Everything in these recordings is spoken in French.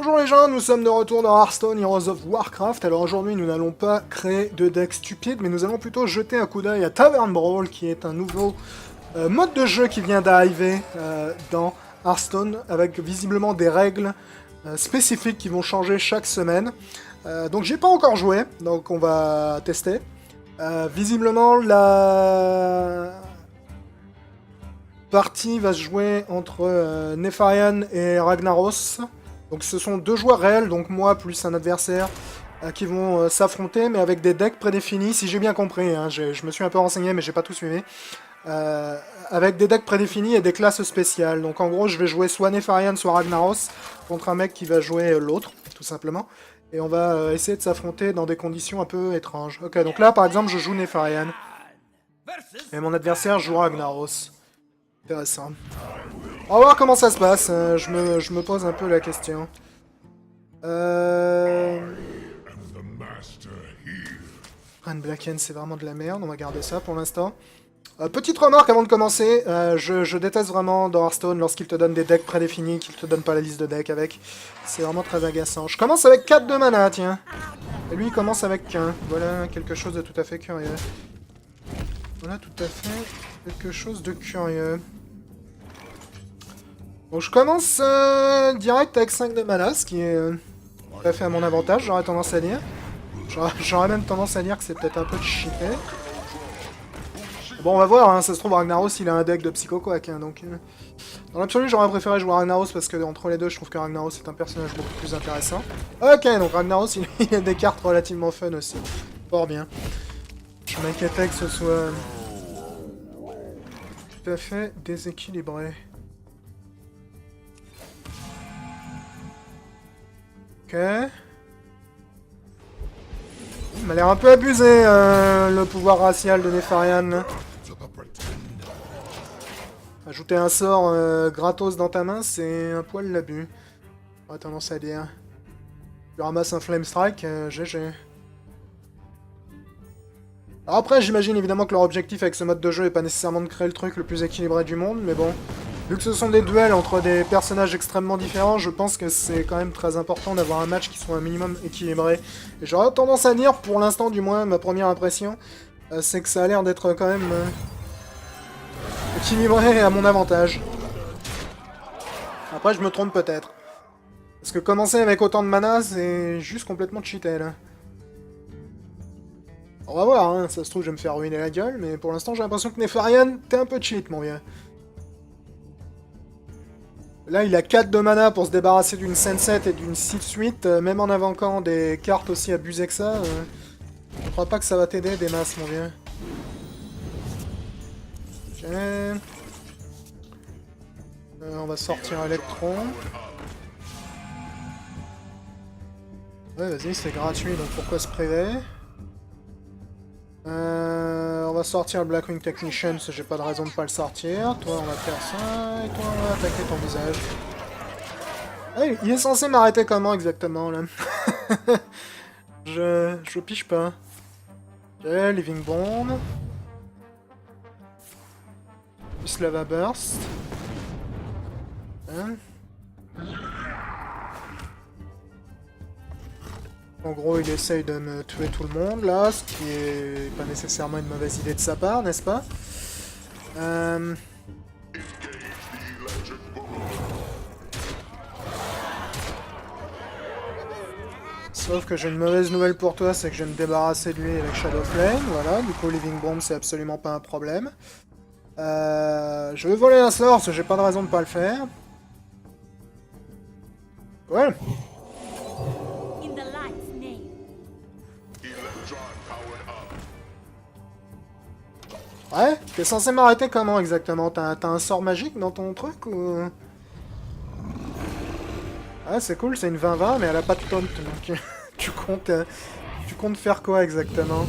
Bonjour les gens, nous sommes de retour dans Hearthstone Heroes of Warcraft. Alors aujourd'hui nous n'allons pas créer de deck stupide, mais nous allons plutôt jeter un coup d'œil à Tavern Brawl, qui est un nouveau mode de jeu qui vient d'arriver dans Hearthstone, avec visiblement des règles spécifiques qui vont changer chaque semaine. Donc j'ai pas encore joué, donc on va tester. Visiblement la partie va se jouer entre Nefarian et Ragnaros. Donc ce sont deux joueurs réels, donc moi plus un adversaire, qui vont s'affronter, mais avec des decks prédéfinis, si j'ai bien compris, hein, je me suis un peu renseigné, mais j'ai pas tout suivi. Avec des decks prédéfinis et des classes spéciales. Donc en gros, je vais jouer soit Nefarian, soit Ragnaros, contre un mec qui va jouer l'autre, tout simplement. Et on va essayer de s'affronter dans des conditions un peu étranges. Ok, donc là, par exemple, je joue Nefarian. Et mon adversaire joue Ragnaros. Intéressant. On va voir comment ça se passe, je me pose un peu la question. Ran Blacken, c'est vraiment de la merde, on va garder ça pour l'instant. Petite remarque avant de commencer, je déteste vraiment dans Hearthstone lorsqu'il te donne des decks prédéfinis, qu'il te donne pas la liste de decks avec. C'est vraiment très agaçant. Je commence avec 4 de mana, tiens. Et lui il commence avec 1. Voilà quelque chose de tout à fait curieux. Voilà tout à fait quelque chose de curieux. Donc je commence direct avec 5 de mana, ce qui est tout à fait à mon avantage, j'aurais tendance à dire. J'aurais même tendance à dire que c'est peut-être un peu cheaté. Bon, on va voir, hein, ça se trouve Ragnaros il a un deck de Psychoquack, hein, donc... Dans l'absolu, j'aurais préféré jouer Ragnaros parce que entre les deux, je trouve que Ragnaros est un personnage beaucoup plus intéressant. Ok, donc Ragnaros il a des cartes relativement fun aussi. Fort bien. Je m'inquiétais que ce soit... tout à fait déséquilibré. Ok. Il m'a l'air un peu abusé, le pouvoir racial de Nefarian. Ajouter un sort gratos dans ta main, c'est un poil l'abus. J'aurais tendance à dire. Tu ramasses un Flame Strike, GG. Alors après, j'imagine évidemment que leur objectif avec ce mode de jeu est pas nécessairement de créer le truc le plus équilibré du monde, mais bon. Vu que ce sont des duels entre des personnages extrêmement différents, je pense que c'est quand même très important d'avoir un match qui soit un minimum équilibré. Et j'aurais tendance à dire, pour l'instant du moins, ma première impression, c'est que ça a l'air d'être quand même équilibré à mon avantage. Après, je me trompe peut-être. Parce que commencer avec autant de mana, c'est juste complètement cheaté, là. On va voir, hein, ça se trouve, je vais me faire ruiner la gueule, mais pour l'instant, j'ai l'impression que Nefarian, t'es un peu cheat, mon vieux. Là, il a 4 de mana pour se débarrasser d'une Sunset et d'une 6-8, même en invoquant des cartes aussi abusées que ça. Je crois pas que ça va t'aider des masses, mon vieux. Ok. On va sortir Electron. Ouais, vas-y, c'est gratuit, donc pourquoi se priver? On va sortir le Blackwing Technician, parce que j'ai pas de raison de pas le sortir. Toi, on va faire ça, et toi, on va attaquer ton visage. Ah, il est censé m'arrêter comment, exactement, là? Je piche pas. Ok, Living Bomb. Plus Lava Burst. Hein? En gros, il essaye de me tuer tout le monde, là, ce qui est pas nécessairement une mauvaise idée de sa part, n'est-ce pas? Sauf que j'ai une mauvaise nouvelle pour toi, c'est que je vais me débarrasser de lui avec Shadow Flame, voilà, du coup Living Bomb c'est absolument pas un problème. Je vais voler un sort, parce que j'ai pas de raison de pas le faire. Ouais. Ouais, t'es censé m'arrêter comment exactement? T'as un sort magique dans ton truc ou... Ouais, c'est cool, c'est une 20-20, mais elle a pas de taunt, donc tu comptes faire quoi exactement?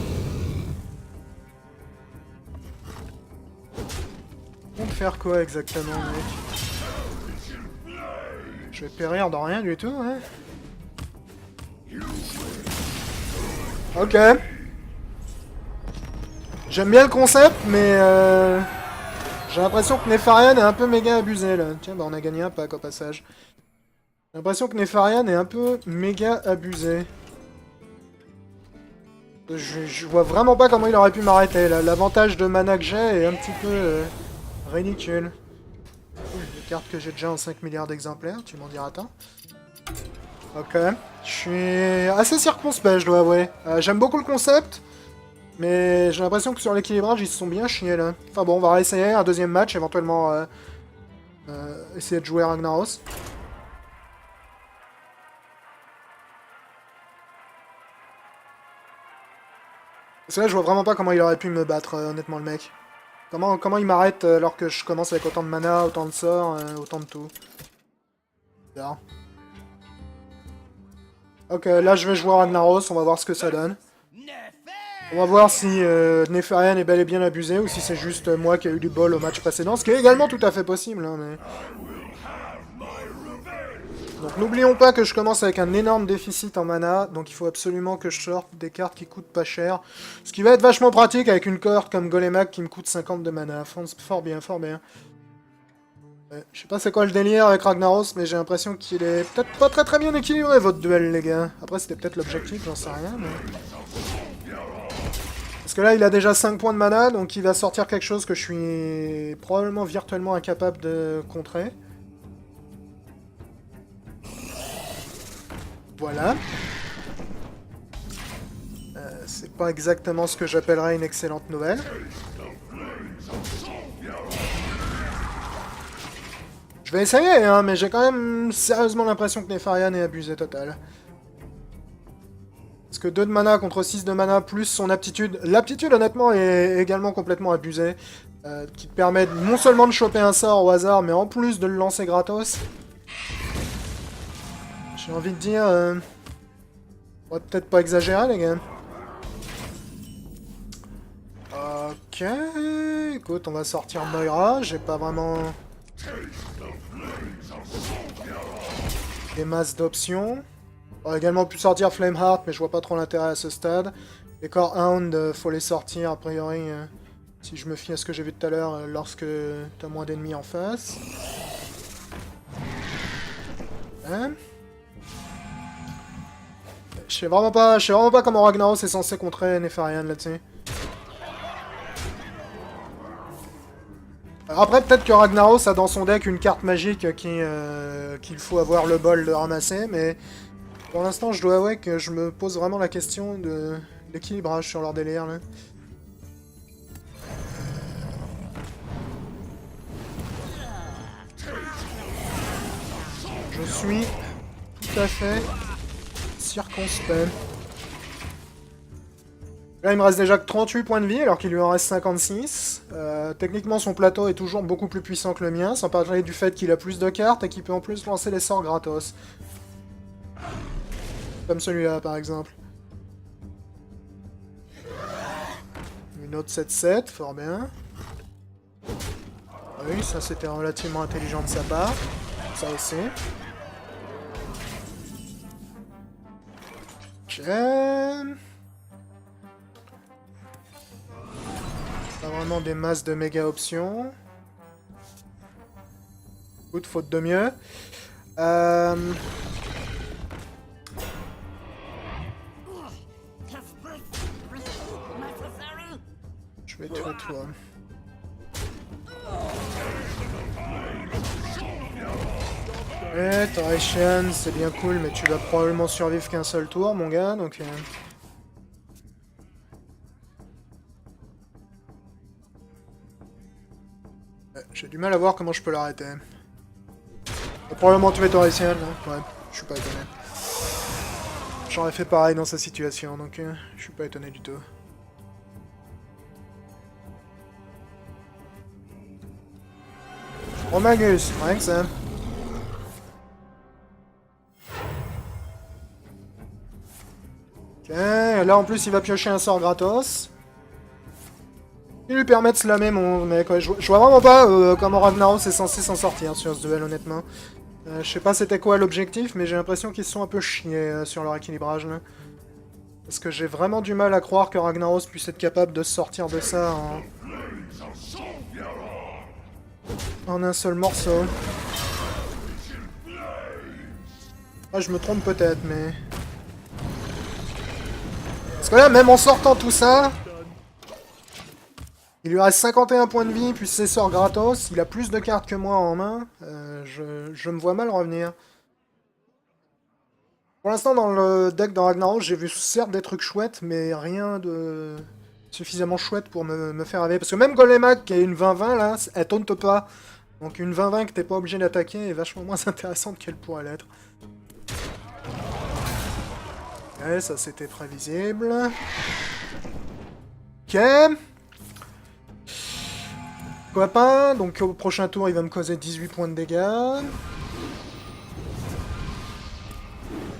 Tu comptes faire quoi exactement, mec? Je vais périr dans rien du tout, hein? Ok. J'aime bien le concept, mais j'ai l'impression que Nefarian est un peu méga abusé, là. Tiens, bah on a gagné un pack au passage. J'ai l'impression que Nefarian est un peu méga abusé. Je vois vraiment pas comment il aurait pu m'arrêter. L'avantage de mana que j'ai est un petit peu ridicule. Des cartes que j'ai déjà en 5 milliards d'exemplaires, tu m'en diras tant. Ok. Je suis assez circonspect, je dois avouer. J'aime beaucoup le concept, mais j'ai l'impression que sur l'équilibrage, ils se sont bien chiés là. Enfin bon, on va réessayer un deuxième match, éventuellement essayer de jouer Ragnaros. Parce que là, je vois vraiment pas comment il aurait pu me battre, honnêtement, le mec. Comment il m'arrête alors que je commence avec autant de mana, autant de sorts, autant de tout. Bizarre. Ok, là je vais jouer Ragnaros, on va voir ce que ça donne. On va voir si Nefarian est bel et bien abusé ou si c'est juste moi qui ai eu du bol au match précédent, ce qui est également tout à fait possible. Hein, mais... Donc n'oublions pas que je commence avec un énorme déficit en mana, donc il faut absolument que je sorte des cartes qui coûtent pas cher. Ce qui va être vachement pratique avec une cohorte comme Golemac qui me coûte 50 de mana. Fort bien, fort bien. Je sais pas c'est quoi le délire avec Ragnaros, mais j'ai l'impression qu'il est peut-être pas très bien équilibré votre duel, les gars. Après, c'était peut-être l'objectif, j'en sais rien, mais... Parce que là, il a déjà 5 points de mana, donc il va sortir quelque chose que je suis probablement virtuellement incapable de contrer. Voilà. C'est pas exactement ce que j'appellerais une excellente nouvelle. Je vais essayer, hein, mais j'ai quand même sérieusement l'impression que Nefarian est abusé total. Parce que 2 de mana contre 6 de mana, plus son aptitude... L'aptitude, honnêtement, est également complètement abusée. Qui te permet non seulement de choper un sort au hasard, mais en plus de le lancer gratos. J'ai envie de dire... On va peut-être pas exagérer, les gars. Ok... Écoute, on va sortir Moira. J'ai pas vraiment... des masses d'options. On aurait également pu sortir Flameheart, mais je vois pas trop l'intérêt à ce stade. Les Core Hound, faut les sortir, a priori, si je me fie à ce que j'ai vu tout à l'heure, lorsque t'as moins d'ennemis en face. Hein? Je sais vraiment pas comment Ragnaros est censé contrer Nefarian là-dessus. Alors après, peut-être que Ragnaros a dans son deck une carte magique qu'il faut avoir le bol de ramasser, mais... Pour l'instant, je dois avouer que je me pose vraiment la question de l'équilibrage sur leur délire, là. Je suis tout à fait circonspect. Là, il me reste déjà que 38 points de vie, alors qu'il lui en reste 56. Techniquement, son plateau est toujours beaucoup plus puissant que le mien, sans parler du fait qu'il a plus de cartes et qu'il peut en plus lancer les sorts gratos. Comme celui-là, par exemple. Une autre 7-7, fort bien. Oui, ça c'était relativement intelligent de sa part. Ça aussi. Ok. Pas vraiment des masses de méga options. Good, faute de mieux. Je vais tuer toi. Ouais, Torretian, c'est bien cool, mais tu vas probablement survivre qu'un seul tour, mon gars, donc... J'ai du mal à voir comment je peux l'arrêter. On va probablement tuer Torretian, hein. Ouais, je suis pas étonné. J'aurais fait pareil dans sa situation, donc je suis pas étonné du tout. Oh Magus, rien que ça. Ok, là en plus il va piocher un sort gratos. Il lui permet de slammer mon mec. Ouais, je vois vraiment pas comment Ragnaros est censé s'en sortir sur ce duel, honnêtement. Je sais pas c'était quoi l'objectif, mais j'ai l'impression qu'ils se sont un peu chiés sur leur équilibrage là. Parce que j'ai vraiment du mal à croire que Ragnaros puisse être capable de sortir de ça en un seul morceau. Ah, je me trompe peut-être, mais... Parce que là, même en sortant tout ça... Il lui reste 51 points de vie, puis ses sorts gratos. Il a plus de cartes que moi en main. Je me vois mal revenir. Pour l'instant, dans le deck de Ragnaros, j'ai vu certes des trucs chouettes, mais rien de suffisamment chouette pour me faire rêver. Parce que même Golemac, qui est une 20-20, là, elle taunte pas. Donc une 20-20 que t'es pas obligé d'attaquer est vachement moins intéressante qu'elle pourrait l'être. Ouais, ça c'était prévisible. Ok. Copain, donc au prochain tour, il va me causer 18 points de dégâts. En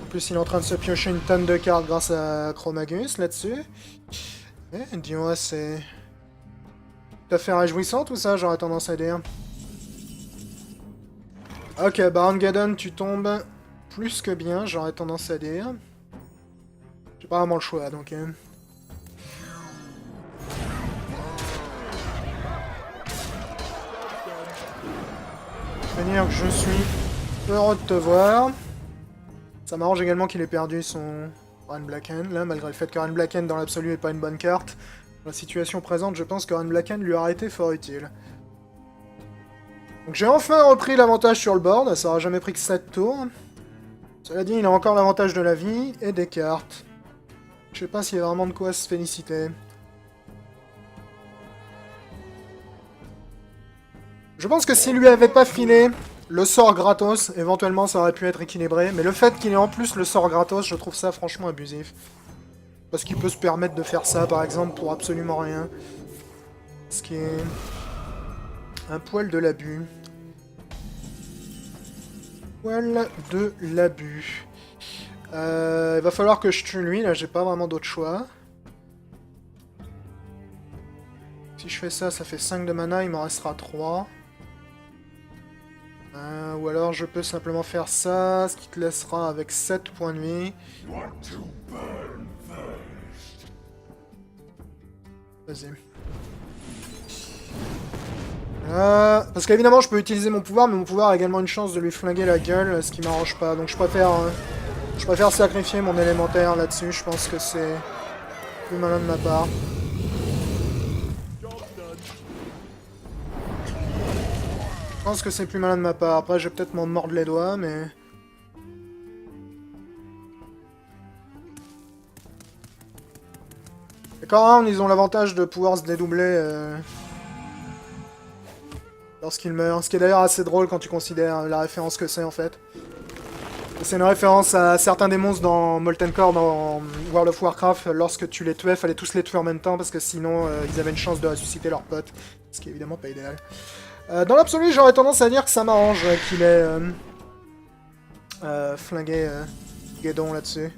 plus, il est en train de se piocher une tonne de cartes grâce à Chromagus là-dessus. Eh, dis-moi, c'est... Tout à fait réjouissant tout ça, j'aurais tendance à dire. Ok, Baron-Geddon, tu tombes plus que bien, j'aurais tendance à dire. J'ai pas vraiment le choix, donc... De manière que je suis heureux de te voir. Ça m'arrange également qu'il ait perdu son Ren Blacken, là, malgré le fait que Ren Blacken dans l'absolu est pas une bonne carte. Dans la situation présente, je pense que Ren Blacken lui aurait été fort utile. Donc j'ai enfin repris l'avantage sur le board, ça aura jamais pris que 7 tours. Cela dit, il a encore l'avantage de la vie et des cartes. Je sais pas s'il y a vraiment de quoi se féliciter. Je pense que s'il lui avait pas filé le sort gratos, éventuellement ça aurait pu être équilibré, mais le fait qu'il ait en plus le sort gratos, je trouve ça franchement abusif. Parce qu'il peut se permettre de faire ça, par exemple, pour absolument rien. Ce qui est un poil de l'abus. Poil de l'abus. Il va falloir que je tue lui, là j'ai pas vraiment d'autre choix. Si je fais ça, ça fait 5 de mana, il m'en restera 3. Ou alors je peux simplement faire ça, ce qui te laissera avec 7 points de vie. Vas-y. Parce qu'évidemment je peux utiliser mon pouvoir, mais mon pouvoir a également une chance de lui flinguer la gueule, ce qui m'arrange pas. Donc je préfère sacrifier mon élémentaire là-dessus, je pense que c'est plus malin de ma part. Je pense que c'est plus malin de ma part. Après, je vais peut-être m'en mordre les doigts, mais... Les Corans, ils ont l'avantage de pouvoir se dédoubler lorsqu'ils meurent. Ce qui est d'ailleurs assez drôle quand tu considères la référence que c'est, en fait. C'est une référence à certains des monstres dans Molten Core, dans World of Warcraft. Lorsque tu les tuais, fallait tous les tuer en même temps, parce que sinon, ils avaient une chance de ressusciter leurs potes. Ce qui est évidemment pas idéal. Dans l'absolu, j'aurais tendance à dire que ça m'arrange qu'il ait flingué Guédon là-dessus.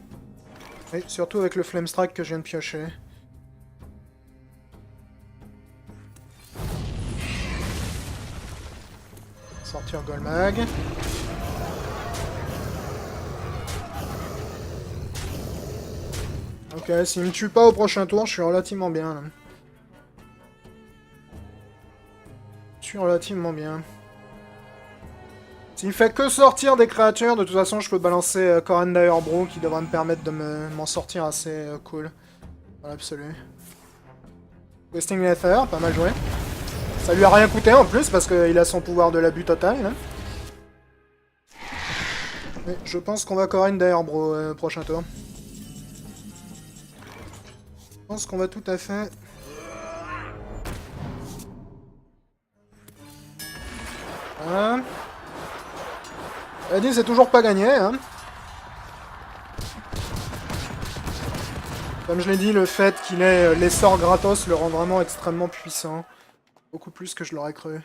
Et surtout avec le Flame Strike que je viens de piocher. Sortir Golmag. Ok, s'il me tue pas au prochain tour, je suis relativement bien là. Je suis relativement bien. S'il fait que sortir des créatures, de toute façon je peux balancer Koran Direbrew qui devrait me permettre de m'en sortir assez cool. Dans l'absolu. Wasting Nether, pas mal joué. Ça lui a rien coûté en plus parce qu'il a son pouvoir de l'abus total là. Mais je pense qu'on va Koran Direbrew prochain tour. Je pense qu'on va tout à fait... Voilà. Eddie, c'est toujours pas gagné, hein. Comme je l'ai dit, le fait qu'il ait les sorts gratos le rend vraiment extrêmement puissant. Beaucoup plus que je l'aurais cru.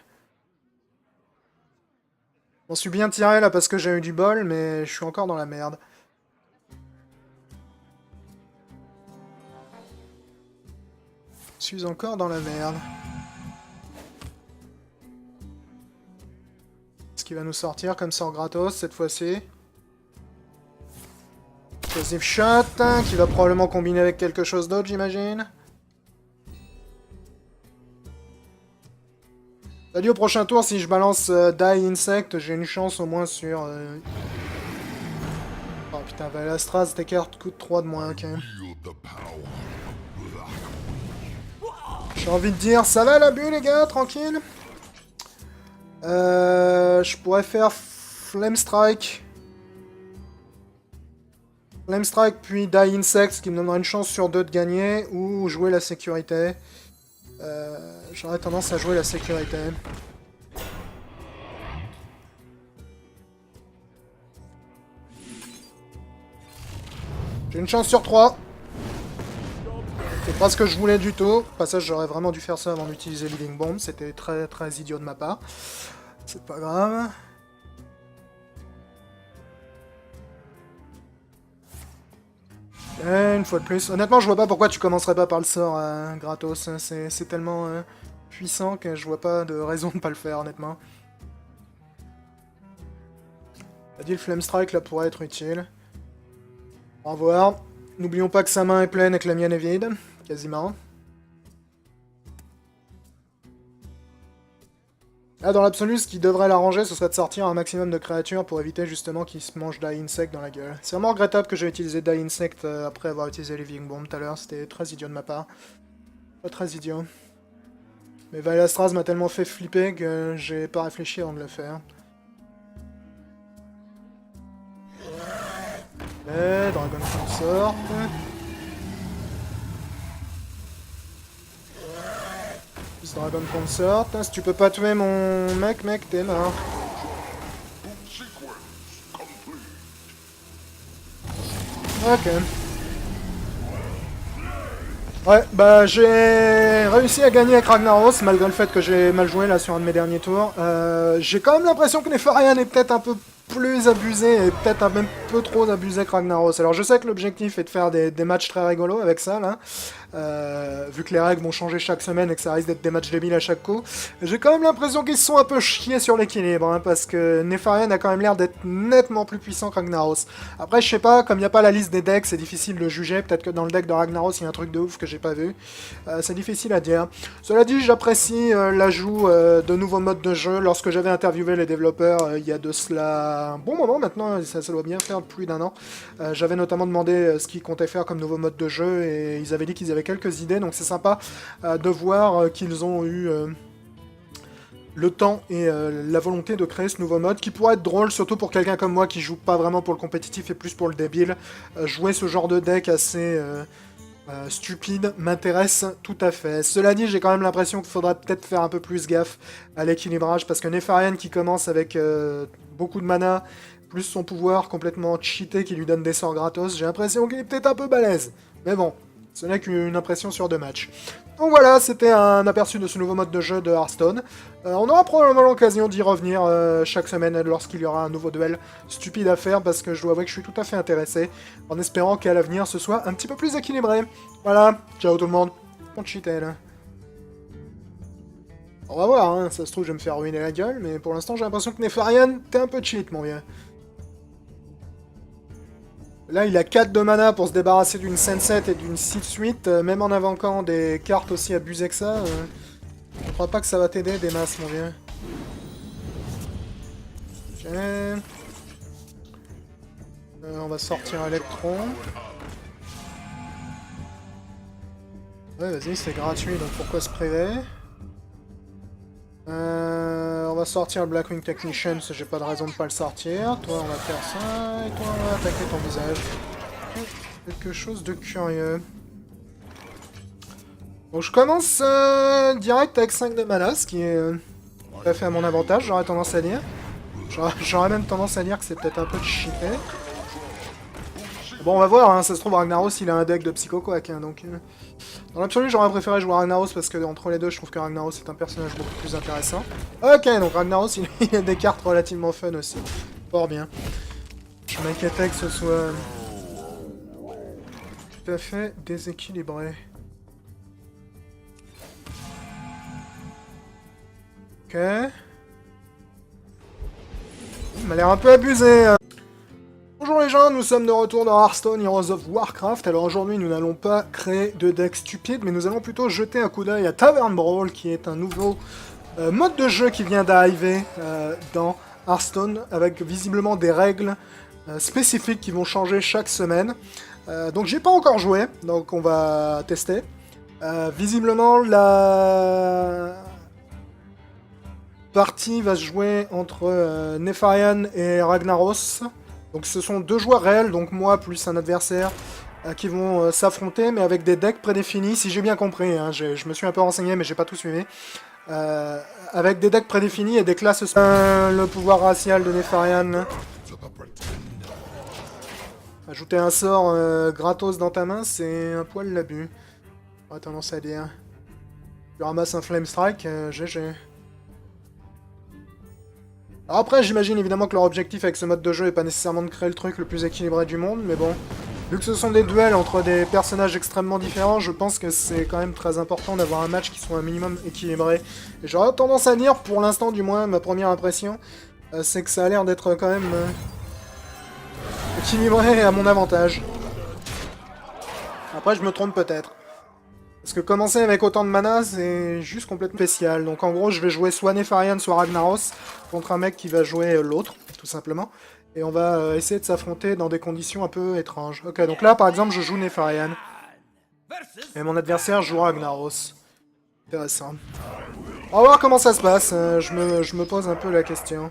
J'en suis bien tiré là parce que j'ai eu du bol, mais je suis encore dans la merde. Je suis encore dans la merde. Ce qui va nous sortir comme sort gratos cette fois-ci. Explosive Shot, qui va probablement combiner avec quelque chose d'autre, j'imagine. Ça dit au prochain tour, si je balance Die Insect, j'ai une chance au moins sur putain, Valastraz, tes cartes coûtent 3 de moins, ok. J'ai envie de dire, ça va l'abus les gars, tranquille. Je pourrais faire Flame Strike. Flame Strike puis Die Insect, ce qui me donnera une chance sur 2 de gagner, ou jouer la sécurité. J'aurais tendance à jouer la sécurité. J'ai une chance sur 3. C'est pas ce que je voulais du tout. Au passage, j'aurais vraiment dû faire ça avant d'utiliser Living Bomb. C'était très très idiot de ma part. C'est pas grave. Et une fois de plus. Honnêtement, je vois pas pourquoi tu commencerais pas par le sort gratos. C'est tellement puissant que je vois pas de raison de pas le faire, honnêtement. T'as dit le Flame Strike là pourrait être utile. Au revoir. N'oublions pas que sa main est pleine et que la mienne est vide. Quasiment. Là, dans l'absolu, ce qui devrait l'arranger, ce serait de sortir un maximum de créatures pour éviter justement qu'il se mange Die Insect dans la gueule. C'est vraiment regrettable que j'ai utilisé Die Insect après avoir utilisé Living Bomb tout à l'heure. C'était très idiot de ma part. Pas très idiot. Mais Valastraz m'a tellement fait flipper que j'ai pas réfléchi avant de le faire. Et Dragon Consort. Plus Dragon Consort. Si tu peux pas tuer mon mec, t'es mort. Ok. Ouais, bah j'ai réussi à gagner avec Ragnaros, malgré le fait que j'ai mal joué là sur un de mes derniers tours. J'ai quand même l'impression que Nefarian est peut-être un peu plus abusé, et peut-être un même peu trop abusé que Ragnaros. Alors je sais que l'objectif est de faire des matchs très rigolos avec ça, là. Vu que les règles vont changer chaque semaine et que ça risque d'être des matchs débiles à chaque coup. J'ai quand même l'impression qu'ils se sont un peu chiés sur l'équilibre, hein, parce que Nefarian a quand même l'air d'être nettement plus puissant que Ragnaros. Après, je sais pas, comme il n'y a pas la liste des decks, c'est difficile de juger. Peut-être que dans le deck de Ragnaros, il y a un truc de ouf que j'ai pas vu. C'est difficile à dire. Cela dit, j'apprécie l'ajout de nouveaux modes de jeu. Lorsque j'avais interviewé les développeurs, il y a de cela un bon moment maintenant, ça doit bien faire plus d'1 an. J'avais notamment demandé ce qu'ils comptaient faire comme nouveau mode de jeu, et ils avaient dit qu'ils avaient quelques idées, donc c'est sympa de voir qu'ils ont eu le temps et la volonté de créer ce nouveau mode, qui pourrait être drôle, surtout pour quelqu'un comme moi qui joue pas vraiment pour le compétitif et plus pour le débile. Jouer ce genre de deck assez stupide m'intéresse tout à fait. Cela dit, j'ai quand même l'impression qu'il faudra peut-être faire un peu plus gaffe à l'équilibrage, parce que Nefarian qui commence avec beaucoup de mana, plus son pouvoir complètement cheaté qui lui donne des sorts gratos, j'ai l'impression qu'il est peut-être un peu balèze. Mais bon, ce n'est qu'une impression sur 2 matchs. Donc voilà, c'était un aperçu de ce nouveau mode de jeu de Hearthstone. On aura probablement l'occasion d'y revenir chaque semaine lorsqu'il y aura un nouveau duel stupide à faire, parce que je dois avouer que je suis tout à fait intéressé, en espérant qu'à l'avenir ce soit un petit peu plus équilibré. Voilà, ciao tout le monde. On cheatait là. On va voir, hein. Ça se trouve je vais me faire ruiner la gueule, mais pour l'instant j'ai l'impression que Nefarian, t'es un peu cheat mon vieux. Là, il a 4 de mana pour se débarrasser d'une Sunset et d'une Seed Suite, même en invoquant des cartes aussi abusées que ça. Je crois pas que ça va t'aider des masses, mon vieux. Ok. On va sortir Electron. Ouais, vas-y, c'est gratuit, donc pourquoi se priver? On va sortir le Blackwing Technician, parce que j'ai pas de raison de pas le sortir. Toi, on va faire ça, et toi, on va attaquer ton visage. Quelque chose de curieux. Bon, je commence direct avec 5 de mana, ce qui est tout à fait à mon avantage, j'aurais tendance à dire. J'aurais même tendance à dire que c'est peut-être un peu cheaté. Bon, on va voir, hein, ça se trouve, Ragnaros, il a un deck de Psychoquack, hein, donc... Dans l'absolu, j'aurais préféré jouer Ragnaros, parce que entre les deux, je trouve que Ragnaros est un personnage beaucoup plus intéressant. Ok, donc Ragnaros, il a des cartes relativement fun aussi. Fort bien. Je m'inquiétais que ce soit... tout à fait déséquilibré. Ok. Il m'a l'air un peu abusé, hein. Bonjour les gens, nous sommes de retour dans Hearthstone Heroes of Warcraft. Alors aujourd'hui, nous n'allons pas créer de deck stupide, mais nous allons plutôt jeter un coup d'œil à Tavern Brawl, qui est un nouveau mode de jeu qui vient d'arriver dans Hearthstone, avec visiblement des règles spécifiques qui vont changer chaque semaine. Donc j'ai pas encore joué, donc on va tester. Visiblement la partie va se jouer entre Nefarian et Ragnaros. Donc ce sont deux joueurs réels, donc moi plus un adversaire, qui vont s'affronter, mais avec des decks prédéfinis, si j'ai bien compris. Hein, je me suis un peu renseigné, mais j'ai pas tout suivi. Avec des decks prédéfinis et des classes... le pouvoir racial de Nefarian. Ajouter un sort gratos dans ta main, c'est un poil l'abus. J'aurais tendance à dire. Tu ramasses un Flame Strike, GG. Alors après, j'imagine évidemment que leur objectif avec ce mode de jeu est pas nécessairement de créer le truc le plus équilibré du monde, mais bon. Vu que ce sont des duels entre des personnages extrêmement différents, je pense que c'est quand même très important d'avoir un match qui soit un minimum équilibré. Et j'aurais tendance à dire, pour l'instant du moins, ma première impression, c'est que ça a l'air d'être quand même équilibré à mon avantage. Après, je me trompe peut-être. Parce que commencer avec autant de mana, c'est juste complètement spécial. Donc en gros, je vais jouer soit Nefarian, soit Ragnaros, contre un mec qui va jouer l'autre, tout simplement. Et on va essayer de s'affronter dans des conditions un peu étranges. Ok, donc là, par exemple, je joue Nefarian. Et mon adversaire joue Ragnaros. Intéressant. On va voir comment ça se passe. Je me pose un peu la question.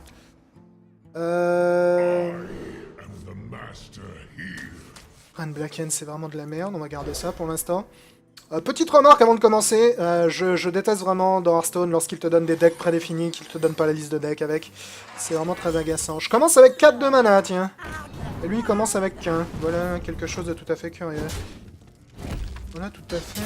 Ran Blacken, c'est vraiment de la merde. On va garder ça pour l'instant. Petite remarque avant de commencer, je déteste vraiment dans Hearthstone lorsqu'il te donne des decks prédéfinis, qu'il te donne pas la liste de decks avec. C'est vraiment très agaçant. Je commence avec 4 de mana, tiens. Et lui, il commence avec 1. Voilà quelque chose de tout à fait curieux. Voilà, tout à fait.